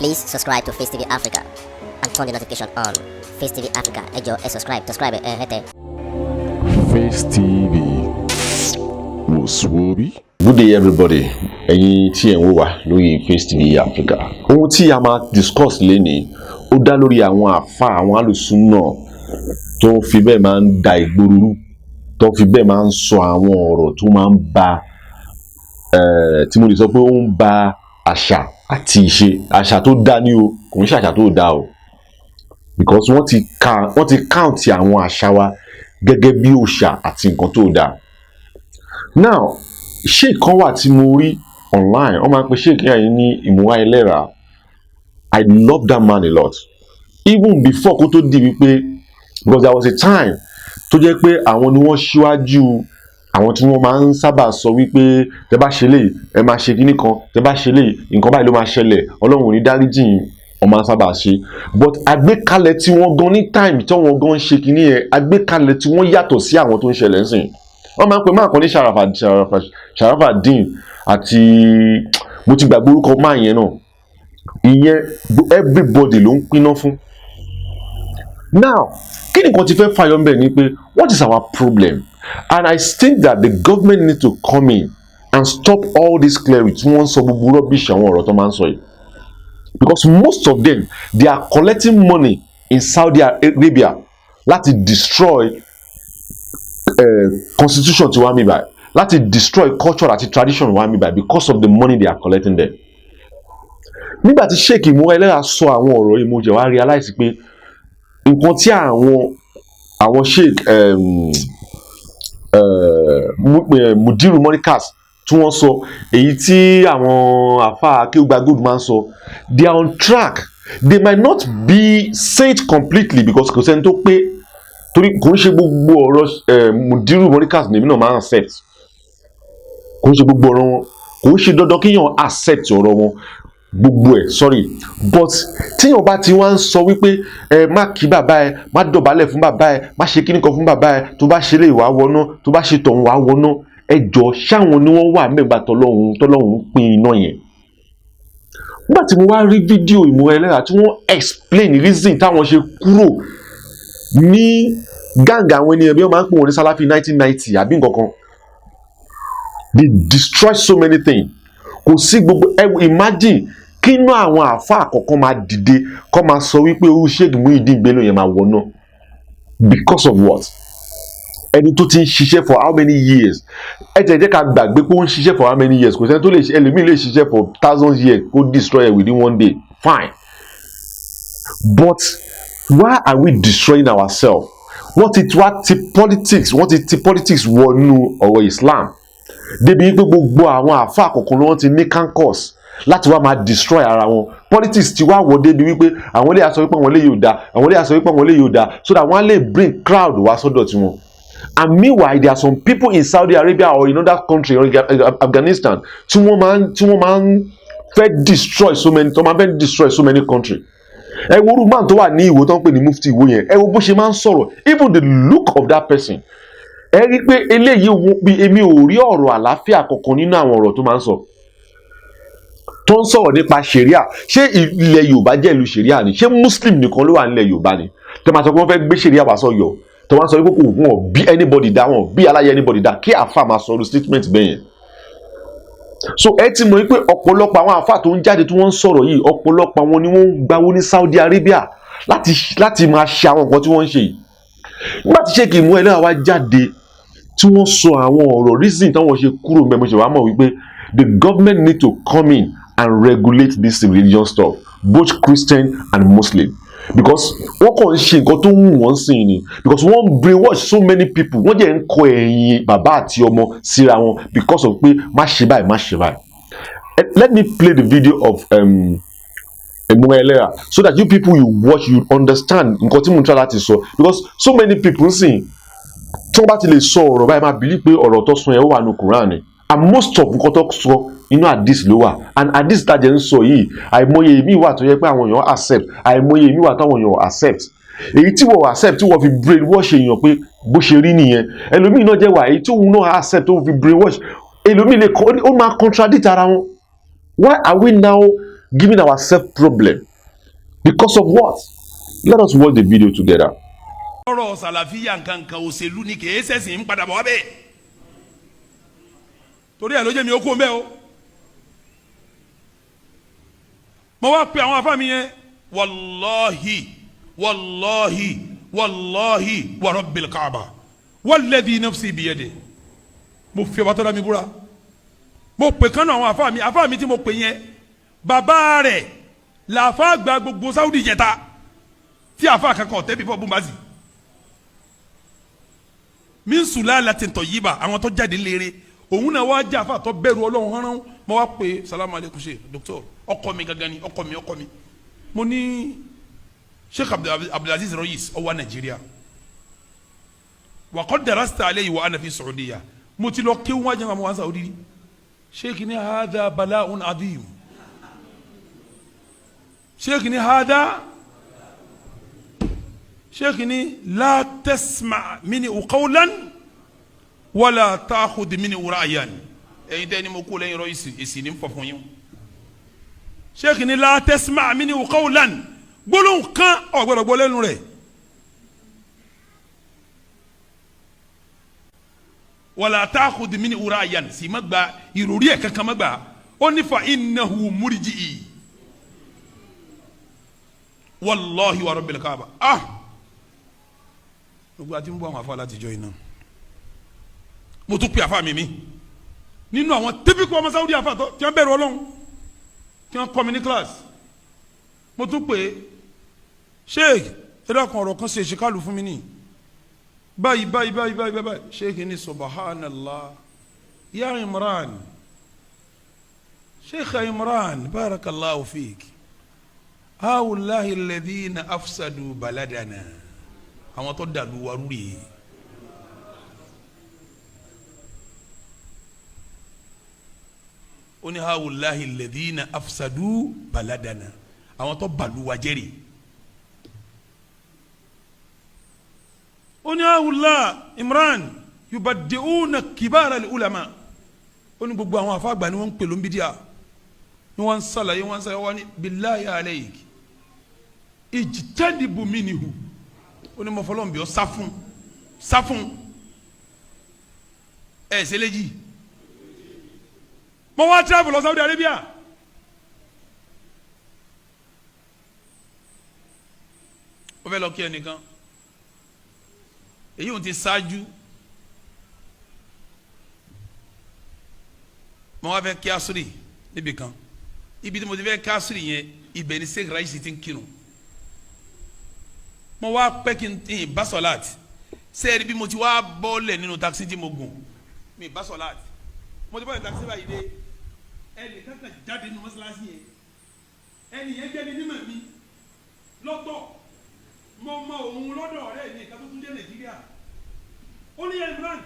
Please subscribe to Facetv Africa and turn the notification on. Facetv Africa, ẹ jọ̀ọ́, subscribe, hete. Face TV was Swoby. Good day, everybody. Ẹ̀yin tí ẹ ń wò wá lórí Face TV Africa. Ohun tí a máa discuss lénìí ó dá lórí àwọn àfà àwọn alùsùnnà tó fi bẹ́ẹ̀ máa ń da ìgboro rú, tó fi bẹ́ẹ̀ máa ń sọ àwọn ọ̀rọ̀ tó máa ń ba tí mo lè sọ pé ó ń ba àṣà àti ìṣe àṣà tó dá ní o, kò ń ṣe àṣà tó dá o, because wọ́n ti count àwọn àṣà wa gẹ́gẹ́ bí òòṣà àti nǹkan tó dá. Now Shiek kan wà tí mo rí online, wọ́n máa ń pe Shiek yẹn ní Imuran Eleha. I love that man a lot, even before kó tó di wípé, because there was a time tó jẹ́ pé àwọn ni wọ́n ṣíwájú àwọn tí wọ́n máa ń sábà sọ wípé tẹ́ bá ṣe léyìí ẹ máa ṣe kíní kan, tẹ́ bá ṣe léyìí nǹkan báyìí ló máa ṣẹlẹ̀, Ọlọ́run ò ní dáríjì yín, wọ́n máa ń sábà ṣe. But àgbékalẹ̀ tí wọ́n gan ní time tí wọ́n gan ń ṣe kíní yẹn, àgbékalẹ̀ tí wọ́n yàtọ̀ sí àwọn tó ń ṣẹlẹ̀ ńsìn. Wọ́n máa ń pè máa kan ní Sharafadin àti mo ti gbàgbé orúkọ máa yẹn náà, ìyẹn everybody ló ń pinná fún. Now kí ni nǹkan tí fẹ́ fàyọ ń bẹ̀ ni pé what is our problem? And I think that the government need to come in and stop all this clerics tí wọ́n ń sọ gbogbo rubbish àwọn ọ̀rọ̀ tó máa ń sọ yìí, because most of them they are collecting money in Saudi Arabia láti destroy constitution tí wọ́n mi báyìí, láti destroy culture àti tradition wọ́n mi báyìí because of the money they are collecting there. Nígbà tí Shiek Imuran Eleha sọ àwọn ọ̀rọ̀ yìí, mo jẹ́ wá realize pé nǹkan tí àwọn Shiek Mudiru Monikas tí wọ́n sọ, èyí tí àwọn àfáà Akéwùgbà Gold máa ń sọ, they are on track. They might not be said completely because kò sẹ́ni tó pé, torí kò ń ṣe gbogbo ọ̀rọ̀ Mudiru Monikas nèmi náà máa ń accept, kò ń ṣe gbogbo ọ̀rọ̀ wọn, kò ń ṣe dandan kéèyàn accept ọ̀rọ̀ wọn gbogbo ẹ̀, sorry, but tíyàn bá ti wá ń sọ wípé má kí bàbá ẹ, má dọ̀bálẹ̀ fún bàbá ẹ, má ṣe kíní kan fún bàbá ẹ, tó bá ṣe lè wá wọná, tó bá ṣe tọ̀hún wá wọná, ẹjọ́ ṣáwọn ni wọ́n wà mẹ́gbà tọ́lọ́hún pín iná yẹn. Nígbà tí mo wá rí fídíò Imuran Eleha tí wọ́n explain reason táwọn ṣe kúrò ní gàǹgà àwọn ènìyàn bí wọ́n máa ń pè wọ́n ní Salafi 1990 àbí nǹkan kan, they destroy so many things. Kò sí gbogbo imagine kí inú àwọn àáfàá àkọ́kọ́ máa dìde kó máa sọ wípé irú Sheikh Muyideen Bello yẹn máa wọná because of what? Ẹni tó ti ń ṣiṣẹ́ for how many years? Ẹ jẹ́ ká gbàgbé pé ó ń ṣiṣẹ́ for how many years? Kò sẹ́ni tó lè ṣe, ẹlòmíì lè ṣiṣẹ́ for thousands years kó destroy it within one day, fine. But why are we destroying ourselves? Wọ́n ti politics wọnú ọ̀rọ̀ Islam débi pé gbogbo àwọn àfáà àkọ́kọ́ ni wọ́n ti ní kankos láti wá máa destroy ara wọn. Politics ti wá wọ débi wípé àwọn lè sọ wípé àwọn lè yóò dá, àwọn lè sọ wípé àwọn lè yóò dá, so that wọ́n lè bring crowd wá sọ́dọ̀ tiwọn. And meanwhile there are some people in Saudi Arabia or in other country or Afghanistan tí wọ́n máa ń fẹ́ destroy so many countries. Ẹ wo irú man tó wà ní Ìwó tó ń pè ní Mufti Ìwó yẹn, ẹ wo bó ṣe máa ń sọ̀rọ̀, even the look of that person, ẹ rí pé eléyìí wọ́n bí èmi ò rí ọ̀rọ̀ àlàáfíà kankan nínú àwọn ọ̀rọ̀ tó máa ń sọ. Tó ń sọ̀rọ̀ nípa ṣẹ̀ríà, ṣé ilẹ̀ Yorùbá jẹ́ ìlú ṣẹ̀ríà ni? Ṣé Muslim nìkan ló wà nílẹ̀ Yorùbá ni? Tó máa sọ pé wọ́n fẹ́ gbé ṣẹ̀ríà wá sọ́yọ́, tó máa sọ pé kò wọ́n bí anybody dá, wọn bí aláyẹ anybody dá, kí àfà máa sọ statement bẹ́ẹ̀ yẹn. So ẹ ti mọ̀ wípé ọ̀pọ̀lọpọ̀ àwọn àfà tó ń jáde tí wọ́n ń sọ̀rọ̀ yìí, ọ̀pọ̀lọpọ̀ àwọn ni wọ́n ń gbawó ní Saudi Arabia láti máa ṣe àwọn nǹkan tí wọ́n ń ṣe yìí. Nígbà tí Shiek Imuran Eleha wá jáde tí wọ́n sọ àwọn ọ̀rọ̀ reason táwọn ṣe kúrò mẹ́mọ́ ṣe wá mọ̀ wípé the government need to come in and regulate this religion stuff, both Christian and Muslim, because wọ́n kàn ń ṣe nǹkan tó ń wù wọ́n sìn ni, because wọ́n brainwash so many people, wọ́n jẹ́ ń kọ ẹ̀yìn bàbá àti ọmọ síra wọn because of pé má ṣe báyìí má ṣe báyìí. Let me play the video of Imuran Eleha so that you people you watch you understand nǹkan tí mo ń try láti sọ, because so many people sìn tí wọ́n bá ti lè sọ ọ̀rọ̀ báyìí máa believe pé ọ̀rọ̀ tó sọ yẹn ó wà ní Quran ni, and most of nǹkan tó sọ inú hadith ló wà, and hadith tàjẹ́ ń sọ yìí àìmọye èmi wà tó yẹ pé àwọn èèyàn accept, àìmọye èmi wà táwọn èèyàn accept. Èyí tí wọ́n accept tí wọ́n fi brainwash èèyàn pé bó ṣe rí nìyẹn, ẹlòmíì náà jẹ́ wà èyí tí òun náà accept tó fi brainwash, ẹlòmíì lè ó máa contradict ara wọn. Why are we now giving ourselves problem because of what? Let us watch the video together. ọ̀rọ̀ sàlàfíà nkankan òṣèlú ni kìí ṣẹ̀sìn ń padà bọ̀ wá bẹ́ẹ̀ torí ẹ̀ ló jẹ́ mi ó kó mbẹ́ o mo wá pe àwọn afá mi yẹn wàláhi wa rabbil kaaba walladhi nafsi biyadihi mo fi ọba tó dá mi búra mo pè kánú àwọn afá mi tí mo pè yẹn bàbá rẹ̀ làáfà gba gbogbo Saudi jẹta tí afá kankan ọ̀tẹ́ bí fọ́ bùnbazì min sulalatin tayyiba àwọn tó jáde léere òun náà wá jẹ́ afá tó bẹ̀rù Ọlọ́run hánrán mo wá pè salamu aleykum ṣe docteur ọkọ mi gangan ni ọkọ mi mo ní Sheikh Abdulaziz Royis ó wá Nàìjíríà wa qad darasta alayhi wa ana fi Saudiya mo ti lọ kéwọn wájú àwọn àwọn Saudi Sheikh ni hadha bala'un adhim Sheikh ni hadha Sheikh ni la tasma' minhu qawlan wala ta'khudh minhu ra'yan ẹ̀yin tẹ́ ni mo kú lẹ́yìn Royis èsì ní fọ̀fún yín Sheikh ni la tasma' minhu qawlan gbólóhùn kan ọ̀gbọ́dọ̀ gbọ́ lẹ́nu rẹ̀ wala ta'khudh minhu ra'yan sì má gba ìròrí ẹ̀ kankan má gba ó ní fa innahu murji'i wallahi wa rabbil kaaba gbogbo àti ń bọ́ àwọn afọ alátijọ́ iná mo tún pe àfa mi nínú àwọn typical ọmọ Saudi àfa tó tí wọ́n bẹ̀rù Ọlọ́run tí wọ́n kọ́ mi ní class mo tún pè Sheikh ẹ̀dá kan ọ̀rọ̀ kan ṣe ṣèkálù fún mi ní báyìí Sheikh ní subhanallah ya Imuran Sheikh Imuran barakallahu fik hawulahi alladhina afsadu baladana àwọn tó dàlú wa rúre ó ní hawulahi alladhina afsadu baladana àwọn tó bàlú wa jẹ́rìí ó ní hawula Imran yubaddi'una kibara al-ulama ó ní gbogbo àwọn afáàgbà ni wọ́n ń pè ló ń bídíà ni wọ́n ń sàlàyé wọ́n ní billahi alayk ijtanibu minhu ó ní mo fọlọ́n bí ọ sáfún ẹ̀ ṣẹlẹ́jì mo wá travel lọ Saudi Arabia ó fẹ́ lọ kí ẹnìkan èyí ò ti ṣáájú mo wá fẹ́ kí asuri níbi kan ibi tí mo ti fẹ́ kí asuri yẹn ibẹ̀ ni Sheikh Raisi ti ń kírun mo wá pẹ́ kí n bá sọ̀láàtì sẹ́ẹ̀rì bí mo ti wá bọ́ọ̀lẹ̀ nínú takisí tí mo gùn mi bá sọ̀láàtì mo ti bọ́ọ̀lẹ̀ takisí báyìí dé ẹnì kankan jáde nínú mọ́sálásí yẹn ẹnì yẹn jẹ́ ní mímọ̀ mi lọ́tọ̀ mo mọ òun lọ́dọ̀ ọ̀rẹ́ mi ìka tó tún dé Nàìjíríà ó ní Imuran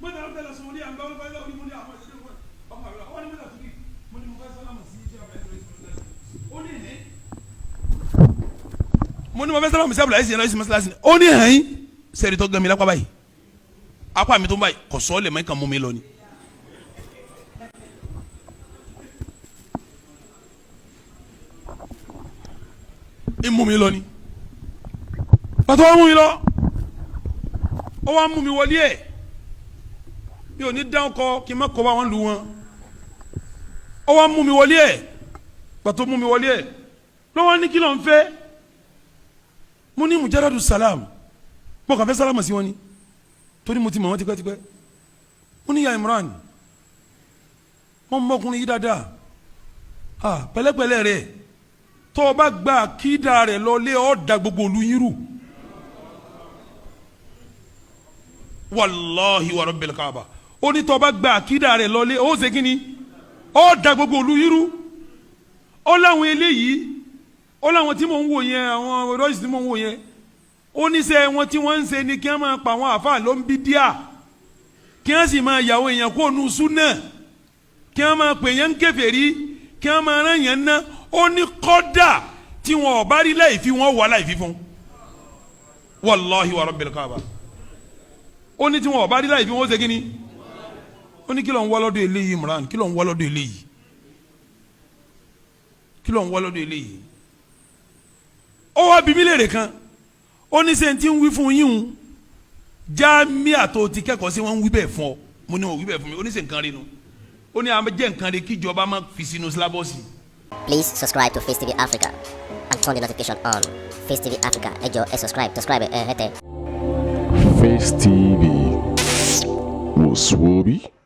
mo tẹ̀lé tẹ̀lé sọ ní àgbà wọn fẹ́ ní mo ní àwọn ìṣẹ̀lẹ̀ wọn ọkọ̀ àbúrò àwọn ní mẹ́ta tó kí mo ní mo fẹ́ sálámù sí iṣẹ́ ọ̀rẹ́ ó ní ẹ̀ mo ní mo fẹ́ sálámù sí abúlé ẹ̀sìn ẹ̀rọ mọ́sálásí ó ní ẹ̀yìn sẹ́ẹ̀rì tó gan mi lápá báyìí apá mi tó ń báyìí kò sọ́ lẹ̀ mọ́ ìkà mú mi lọ ni. ìmú mi lọ ni pàtó wọn mú mi lọ ó wá mú mi wọlé ẹ̀ mi ò ní dáhùn kọ kí n má kọ́ bá wọn lu wọn ó wá mú mi wọlé ẹ̀ pàtó mú mi wọlé ẹ̀ lọ́wọ́ ní kí ló ń fẹ́ mo ní mujaradu salam mo kàn fẹ́ sálámà sí wọn ni torí mo ti mọ̀ wọ́n tipẹ́tipẹ́ mo ní ya Imuran mo mọkùnrin yìí dáadáa pẹ̀lẹ́pẹ̀lẹ́ rẹ̀ tó o bá gba kídà rẹ̀ lọlé ọ̀ da gbogbo olú yín rú wàláhi wa rabbil kaaba ó ní tó o bá gba kídà rẹ̀ lọlé ó ṣe kíni ọ̀ da gbogbo olú yín rú ó láwọn eléyìí ó láwọn tí mò ń wò yẹn àwọn rọ́ọ̀sì tí mò ń wò yẹn ó ní sẹ́ wọn tí wọ́n ń ṣe ni kí wọ́n máa pa àwọn àfa ló ń bí díà kí wọ́n sì máa yàwó èèyàn kó nu súnà kí wọ́n máa pè yẹn ń kèfèrí kí wọ́n máa rán yẹn ná ó ní kọ́dà tí wọn ò bá rí láì fi wọn wà láì fi fún wàláhi wa rabbil kaaba ó ní tí wọn ò bá rí láì fi wọn ṣe kí ni ó ní kí ló ń wá lọ́dọ̀ eléyìí Imran kí ló ń wá lọ́dọ̀ eléyìí kí ló ń wá lọ́dọ̀ eléyìí ó wá bí mi léèrè kan ó ní sẹ́ni tí ń wí fún yín o jámíà tó ti kẹ́kọ̀ọ́ sí wọn ń wí bẹ́ẹ̀ fún ọ mo ní wọn wí bẹ́ẹ̀ fún mi ó ní sẹ́ nǹkan rí nu ó ní àwọn jẹ́ nǹkan rí kíjọba máa fi sínú sílábọ̀sì. Please subscribe to Face TV Africa and turn the notification on. Face TV Africa, ẹ jọ̀ọ́ ẹ subscribe hẹ́tẹ̀. Face TV was Swoby.